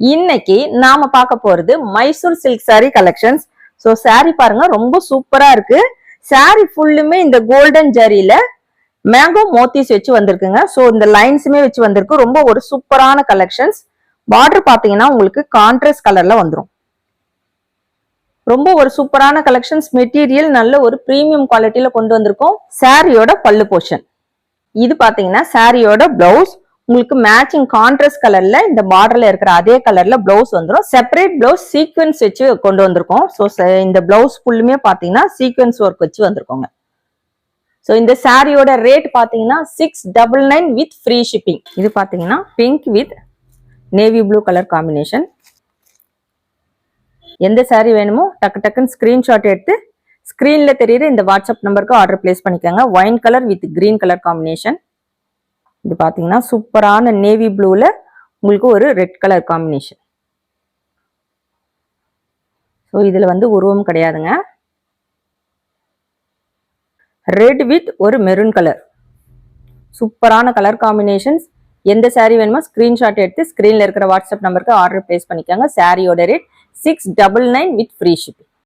இன்னைக்கு நாம பார்க்க போறது Mysore silk saree collections. So saree பாருங்க ரொம்ப சூப்பரா இருக்கு. saree ஃபுல்லுமே இந்த கோல்டன் ஜரியில மேங்கோ மோத்திஸ் வச்சு வந்திருக்குங்க. ஸோ இந்த லைன்ஸுமே வச்சு வந்திருக்கு. ரொம்ப ஒரு சூப்பரான கலெக்ஷன்ஸ். பார்டர் பாத்தீங்கன்னா உங்களுக்கு கான்ட்ராஸ்ட் கலர்ல வந்துடும். ரொம்ப ஒரு சூப்பரான கலெக்ஷன்ஸ். மெட்டீரியல் நல்ல ஒரு பிரீமியம் குவாலிட்டியில கொண்டு வந்திருக்கோம். சாரியோட பல்லு போர்ஷன் இது பாத்தீங்கன்னா சாரியோட பிளவுஸ். உங்களுக்கு மேட்சிங் கான்ட்ராஸ்ட் கலர்ல இந்த பார்டர்ல இருக்கிற அதே கலர்ல பிளவுஸ் வந்துடும். செப்பரேட் பிளவுஸ் சீக்வென்ஸ் வச்சு கொண்டு வந்திருக்கோம். ஸோ இந்த பிளவுஸ் ஃபுல்லுமே பாத்தீங்கன்னா சீக்வென்ஸ் ஒர்க் வச்சு வந்திருக்கோங்க. ஸோ இந்த சாரியோட ரேட் பாத்தீங்கன்னா 699 வித் ஃப்ரீ ஷிப்பிங். இது பாத்தீங்கன்னா pink with navy blue colour combination. எந்த சாரி வேணுமோ டக்கு டக்குன்னு ஸ்கிரீன்ஷாட் எடுத்து ஸ்கிரீன்ல தெரியுற இந்த வாட்ஸ்அப் நம்பருக்கு ஆர்டர் பிளேஸ் பண்ணிக்கோங்க. Wine colour with green colour combination. இது பாத்தீங்கன்னா சூப்பரான நேவி ப்ளூல உங்களுக்கு ஒரு ரெட் கலர் காம்பினேஷன். ஸோ இதுல வந்து உருவம் கிடையாதுங்க. ரெட் வித் ஒரு மெரூன் கலர். சூப்பரான கலர் காம்பினேஷன்ஸ். எந்த சாரி வேணுமோ ஸ்கிரீன்ஷாட் எடுத்து ஸ்கிரீன்ல இருக்கிற வாட்ஸ்அப் நம்பருக்கு ஆர்டர் பிளேஸ் பண்ணிக்கோங்க. சாரியோட ரேட் 699 வித் ஃப்ரீ ஷிப்பிங்.